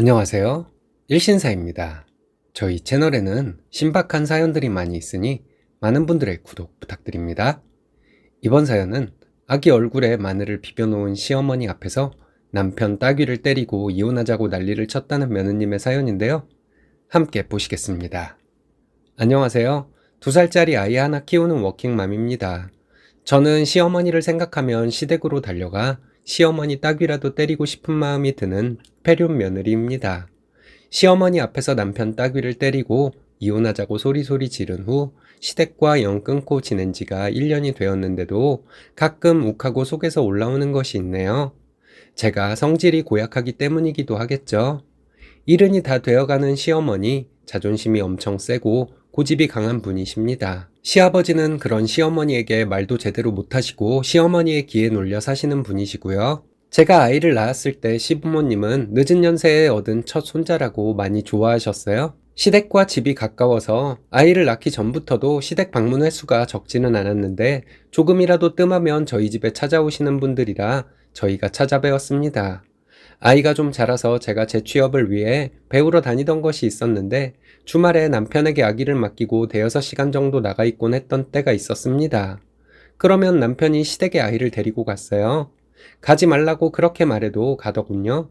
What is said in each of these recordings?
안녕하세요. 일신사입니다. 저희 채널에는 신박한 사연들이 많이 있으니 많은 분들의 구독 부탁드립니다. 이번 사연은 아기 얼굴에 마늘을 비벼놓은 시어머니 앞에서 남편 따귀를 때리고 이혼하자고 난리를 쳤다는 며느님의 사연인데요. 함께 보시겠습니다. 안녕하세요. 2살짜리 아이 하나 키우는 워킹맘입니다. 저는 시어머니를 생각하면 시댁으로 달려가 시어머니 따귀라도 때리고 싶은 마음이 드는 폐륜 며느리입니다. 시어머니 앞에서 남편 따귀를 때리고 이혼하자고 소리소리 지른 후 시댁과 영 끊고 지낸 지가 1년이 되었는데도 가끔 욱하고 속에서 올라오는 것이 있네요. 제가 성질이 고약하기 때문이기도 하겠죠. 이른이 다 되어가는 시어머니, 자존심이 엄청 세고 고집이 강한 분이십니다. 시아버지는 그런 시어머니에게 말도 제대로 못하시고 시어머니의 기에 놀려 사시는 분이시고요. 제가 아이를 낳았을 때 시부모님은 늦은 연세에 얻은 첫 손자라고 많이 좋아하셨어요. 시댁과 집이 가까워서 아이를 낳기 전부터도 시댁 방문 횟수가 적지는 않았는데 조금이라도 뜸하면 저희 집에 찾아오시는 분들이라 저희가 찾아뵈었습니다. 아이가 좀 자라서 제가 제 취업을 위해 배우러 다니던 것이 있었는데 주말에 남편에게 아기를 맡기고 대여섯 시간 정도 나가 있곤 했던 때가 있었습니다. 그러면 남편이 시댁에 아이를 데리고 갔어요. 가지 말라고 그렇게 말해도 가더군요.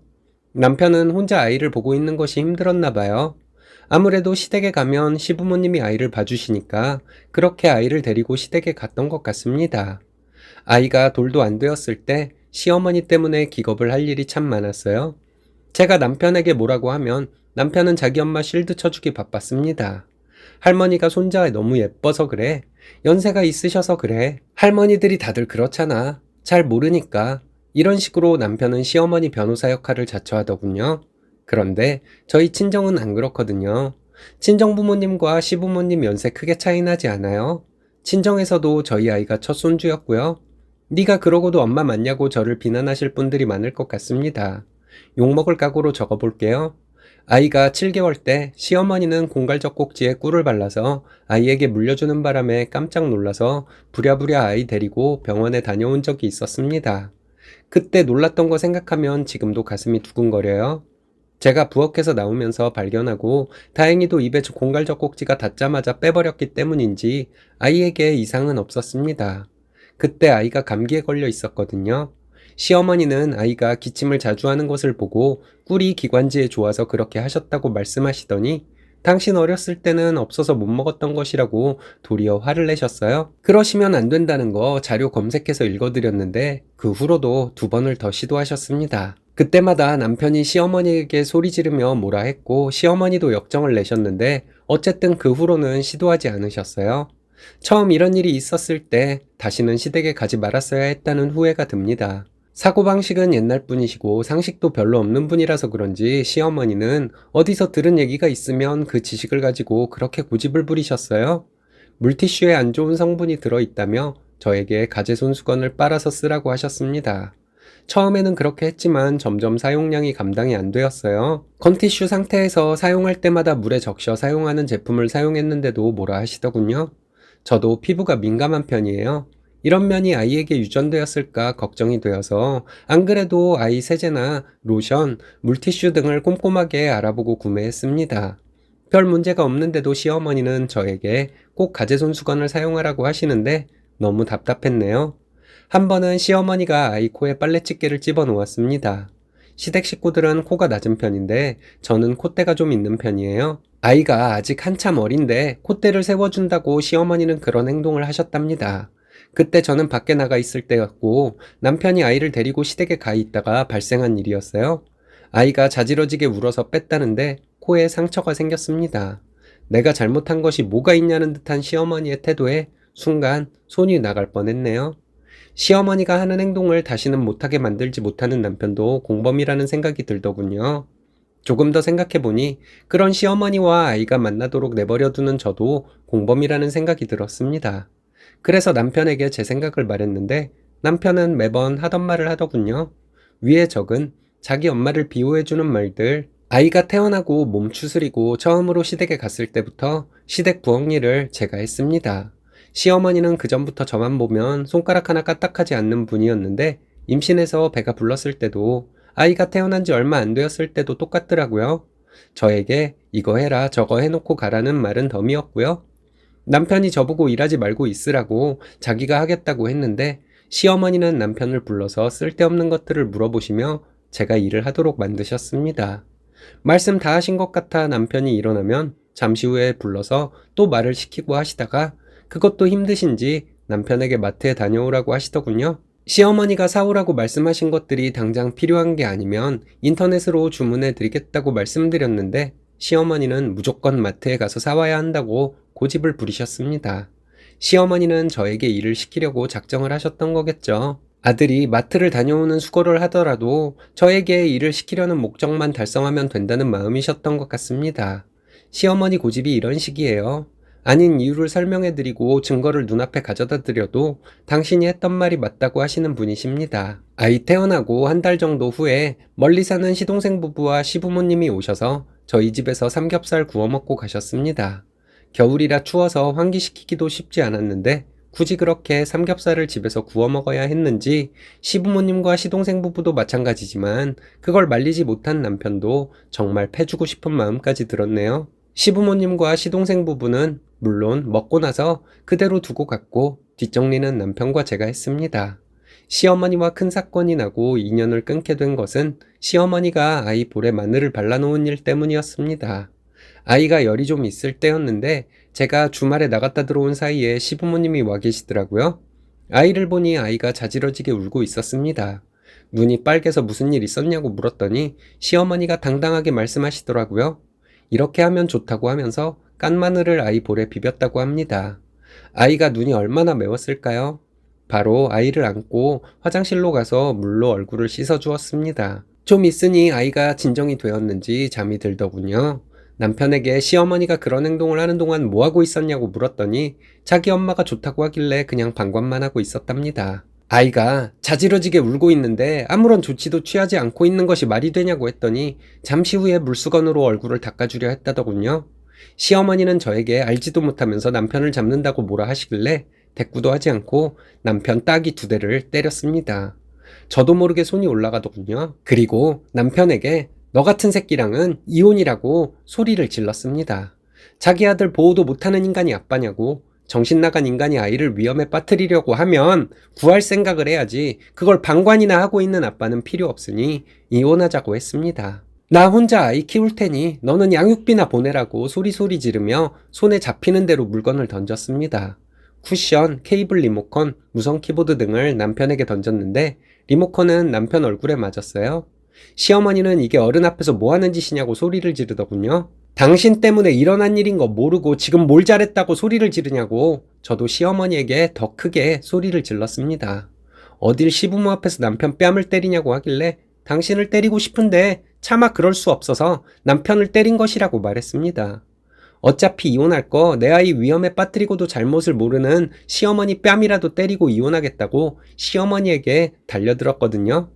남편은 혼자 아이를 보고 있는 것이 힘들었나 봐요. 아무래도 시댁에 가면 시부모님이 아이를 봐주시니까 그렇게 아이를 데리고 시댁에 갔던 것 같습니다. 아이가 돌도 안 되었을 때 시어머니 때문에 기겁을 할 일이 참 많았어요. 제가 남편에게 뭐라고 하면 남편은 자기 엄마 실드 쳐주기 바빴습니다. 할머니가 손자 너무 예뻐서 그래. 연세가 있으셔서 그래. 할머니들이 다들 그렇잖아. 잘 모르니까. 이런 식으로 남편은 시어머니 변호사 역할을 자처하더군요. 그런데 저희 친정은 안 그렇거든요. 친정 부모님과 시부모님 연세 크게 차이 나지 않아요. 친정에서도 저희 아이가 첫 손주였고요. 네가 그러고도 엄마 맞냐고 저를 비난하실 분들이 많을 것 같습니다. 욕먹을 각오로 적어볼게요. 아이가 7개월 때 시어머니는 공갈적 꼭지에 꿀을 발라서 아이에게 물려주는 바람에 깜짝 놀라서 부랴부랴 아이 데리고 병원에 다녀온 적이 있었습니다. 그때 놀랐던 거 생각하면 지금도 가슴이 두근거려요. 제가 부엌에서 나오면서 발견하고 다행히도 입에 공갈적 꼭지가 닿자마자 빼버렸기 때문인지 아이에게 이상은 없었습니다. 그때 아이가 감기에 걸려 있었거든요. 시어머니는 아이가 기침을 자주 하는 것을 보고 꿀이 기관지에 좋아서 그렇게 하셨다고 말씀하시더니 당신 어렸을 때는 없어서 못 먹었던 것이라고 도리어 화를 내셨어요. 그러시면 안 된다는 거 자료 검색해서 읽어드렸는데 그 후로도 2번을 더 시도하셨습니다. 그때마다 남편이 시어머니에게 소리 지르며 뭐라 했고 시어머니도 역정을 내셨는데 어쨌든 그 후로는 시도하지 않으셨어요. 처음 이런 일이 있었을 때 다시는 시댁에 가지 말았어야 했다는 후회가 듭니다. 사고방식은 옛날 분이시고 상식도 별로 없는 분이라서 그런지 시어머니는 어디서 들은 얘기가 있으면 그 지식을 가지고 그렇게 고집을 부리셨어요. 물티슈에 안 좋은 성분이 들어있다며 저에게 가제손수건을 빨아서 쓰라고 하셨습니다. 처음에는 그렇게 했지만 점점 사용량이 감당이 안 되었어요. 건티슈 상태에서 사용할 때마다 물에 적셔 사용하는 제품을 사용했는데도 뭐라 하시더군요. 저도 피부가 민감한 편이에요. 이런 면이 아이에게 유전되었을까 걱정이 되어서 안 그래도 아이 세제나 로션, 물티슈 등을 꼼꼼하게 알아보고 구매했습니다. 별 문제가 없는데도 시어머니는 저에게 꼭 가제손수건을 사용하라고 하시는데 너무 답답했네요. 한 번은 시어머니가 아이 코에 빨래집게를 집어 놓았습니다. 시댁 식구들은 코가 낮은 편인데 저는 콧대가 좀 있는 편이에요. 아이가 아직 한참 어린데 콧대를 세워준다고 시어머니는 그런 행동을 하셨답니다. 그때 저는 밖에 나가 있을 때였고 남편이 아이를 데리고 시댁에 가 있다가 발생한 일이었어요. 아이가 자지러지게 울어서 뺐다는데 코에 상처가 생겼습니다. 내가 잘못한 것이 뭐가 있냐는 듯한 시어머니의 태도에 순간 손이 나갈 뻔했네요. 시어머니가 하는 행동을 다시는 못하게 만들지 못하는 남편도 공범이라는 생각이 들더군요. 조금 더 생각해보니 그런 시어머니와 아이가 만나도록 내버려두는 저도 공범이라는 생각이 들었습니다. 그래서 남편에게 제 생각을 말했는데 남편은 매번 하던 말을 하더군요. 위에 적은 자기 엄마를 비호해주는 말들. 아이가 태어나고 몸 추스리고 처음으로 시댁에 갔을 때부터 시댁 부엌 일을 제가 했습니다. 시어머니는 그전부터 저만 보면 손가락 하나 까딱하지 않는 분이었는데 임신해서 배가 불렀을 때도 아이가 태어난 지 얼마 안 되었을 때도 똑같더라고요. 저에게 이거 해라 저거 해놓고 가라는 말은 덤이었고요. 남편이 저보고 일하지 말고 있으라고 자기가 하겠다고 했는데 시어머니는 남편을 불러서 쓸데없는 것들을 물어보시며 제가 일을 하도록 만드셨습니다. 말씀 다 하신 것 같아 남편이 일어나면 잠시 후에 불러서 또 말을 시키고 하시다가 그것도 힘드신지 남편에게 마트에 다녀오라고 하시더군요. 시어머니가 사오라고 말씀하신 것들이 당장 필요한 게 아니면 인터넷으로 주문해 드리겠다고 말씀드렸는데 시어머니는 무조건 마트에 가서 사와야 한다고 고집을 부리셨습니다. 시어머니는 저에게 일을 시키려고 작정을 하셨던 거겠죠. 아들이 마트를 다녀오는 수고를 하더라도 저에게 일을 시키려는 목적만 달성하면 된다는 마음이셨던 것 같습니다. 시어머니 고집이 이런 식이에요. 아닌 이유를 설명해드리고 증거를 눈앞에 가져다 드려도 당신이 했던 말이 맞다고 하시는 분이십니다. 아이 태어나고 한 달 정도 후에 멀리 사는 시동생 부부와 시부모님이 오셔서 저희 집에서 삼겹살 구워 먹고 가셨습니다. 겨울이라 추워서 환기시키기도 쉽지 않았는데 굳이 그렇게 삼겹살을 집에서 구워 먹어야 했는지 시부모님과 시동생 부부도 마찬가지지만 그걸 말리지 못한 남편도 정말 패주고 싶은 마음까지 들었네요. 시부모님과 시동생 부부는 물론 먹고 나서 그대로 두고 갔고 뒷정리는 남편과 제가 했습니다. 시어머니와 큰 사건이 나고 인연을 끊게 된 것은 시어머니가 아이 볼에 마늘을 발라놓은 일 때문이었습니다. 아이가 열이 좀 있을 때였는데 제가 주말에 나갔다 들어온 사이에 시부모님이 와 계시더라고요. 아이를 보니 아이가 자지러지게 울고 있었습니다. 눈이 빨개서 무슨 일 있었냐고 물었더니 시어머니가 당당하게 말씀하시더라고요. 이렇게 하면 좋다고 하면서 깐 마늘을 아이 볼에 비볐다고 합니다. 아이가 눈이 얼마나 매웠을까요? 바로 아이를 안고 화장실로 가서 물로 얼굴을 씻어 주었습니다. 좀 있으니 아이가 진정이 되었는지 잠이 들더군요. 남편에게 시어머니가 그런 행동을 하는 동안 뭐 하고 있었냐고 물었더니 자기 엄마가 좋다고 하길래 그냥 방관만 하고 있었답니다. 아이가 자지러지게 울고 있는데 아무런 조치도 취하지 않고 있는 것이 말이 되냐고 했더니 잠시 후에 물수건으로 얼굴을 닦아주려 했다더군요. 시어머니는 저에게 알지도 못하면서 남편을 잡는다고 뭐라 하시길래 대꾸도 하지 않고 남편 따귀 2대를 때렸습니다. 저도 모르게 손이 올라가더군요. 그리고 남편에게 너 같은 새끼랑은 이혼이라고 소리를 질렀습니다. 자기 아들 보호도 못하는 인간이 아빠냐고. 정신 나간 인간이 아이를 위험에 빠뜨리려고 하면 구할 생각을 해야지. 그걸 방관이나 하고 있는 아빠는 필요 없으니 이혼하자고 했습니다. 나 혼자 아이 키울 테니 너는 양육비나 보내라고 소리 지르며 손에 잡히는 대로 물건을 던졌습니다. 쿠션, 케이블 리모컨, 무선 키보드 등을 남편에게 던졌는데 리모컨은 남편 얼굴에 맞았어요. 시어머니는 이게 어른 앞에서 뭐 하는 짓이냐고 소리를 지르더군요. 당신 때문에 일어난 일인 거 모르고 지금 뭘 잘했다고 소리를 지르냐고. 저도 시어머니에게 더 크게 소리를 질렀습니다. 어딜 시부모 앞에서 남편 뺨을 때리냐고 하길래 당신을 때리고 싶은데 차마 그럴 수 없어서 남편을 때린 것이라고 말했습니다. 어차피 이혼할 거 내 아이 위험에 빠뜨리고도 잘못을 모르는 시어머니 뺨이라도 때리고 이혼하겠다고 시어머니에게 달려들었거든요.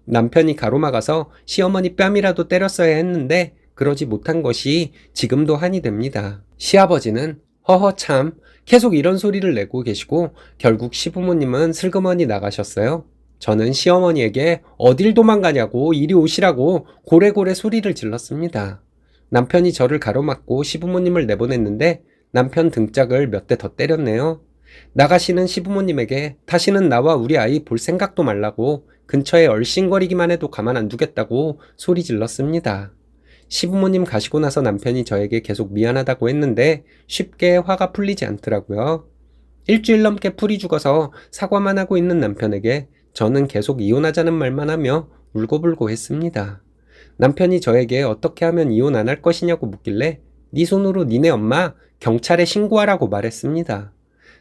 남편이 가로막아서 시어머니 뺨이라도 때렸어야 했는데 그러지 못한 것이 지금도 한이 됩니다. 시아버지는 허허 참 계속 이런 소리를 내고 계시고 결국 시부모님은 슬그머니 나가셨어요. 저는 시어머니에게 어딜 도망가냐고 이리 오시라고 고래고래 소리를 질렀습니다. 남편이 저를 가로막고 시부모님을 내보냈는데 남편 등짝을 몇 대 더 때렸네요. 나가시는 시부모님에게 다시는 나와 우리 아이 볼 생각도 말라고 근처에 얼씬거리기만 해도 가만 안 두겠다고 소리 질렀습니다. 시부모님 가시고 나서 남편이 저에게 계속 미안하다고 했는데 쉽게 화가 풀리지 않더라고요. 일주일 넘게 풀이 죽어서 사과만 하고 있는 남편에게 저는 계속 이혼하자는 말만 하며 울고불고 했습니다. 남편이 저에게 어떻게 하면 이혼 안 할 것이냐고 묻길래 네 손으로 니네 엄마 경찰에 신고하라고 말했습니다.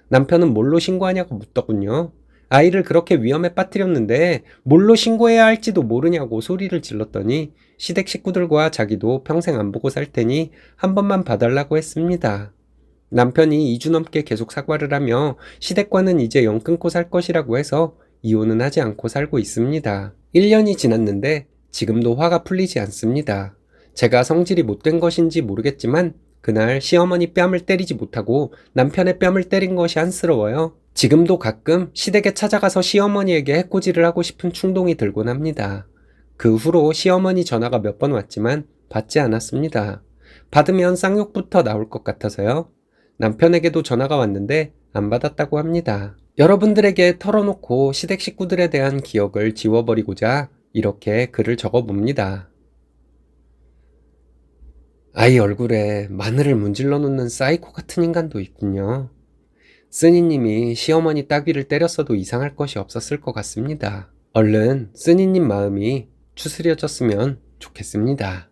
남편은 뭘로 신고하냐고 묻더군요. 아이를 그렇게 위험에 빠뜨렸는데 뭘로 신고해야 할지도 모르냐고 소리를 질렀더니 시댁 식구들과 자기도 평생 안 보고 살 테니 한 번만 봐달라고 했습니다. 남편이 2주 넘게 계속 사과를 하며 시댁과는 이제 영 끊고 살 것이라고 해서 이혼은 하지 않고 살고 있습니다. 1년이 지났는데 지금도 화가 풀리지 않습니다. 제가 성질이 못된 것인지 모르겠지만 그날 시어머니 뺨을 때리지 못하고 남편의 뺨을 때린 것이 안쓰러워요. 지금도 가끔 시댁에 찾아가서 시어머니에게 해코지를 하고 싶은 충동이 들곤 합니다. 그 후로 시어머니 전화가 몇 번 왔지만 받지 않았습니다. 받으면 쌍욕부터 나올 것 같아서요. 남편에게도 전화가 왔는데 안 받았다고 합니다. 여러분들에게 털어놓고 시댁 식구들에 대한 기억을 지워버리고자 이렇게 글을 적어봅니다. 아이 얼굴에 마늘을 문질러 놓는 사이코 같은 인간도 있군요. 쓰니님이 시어머니 따귀를 때렸어도 이상할 것이 없었을 것 같습니다. 얼른 쓰니님 마음이 추스려졌으면 좋겠습니다.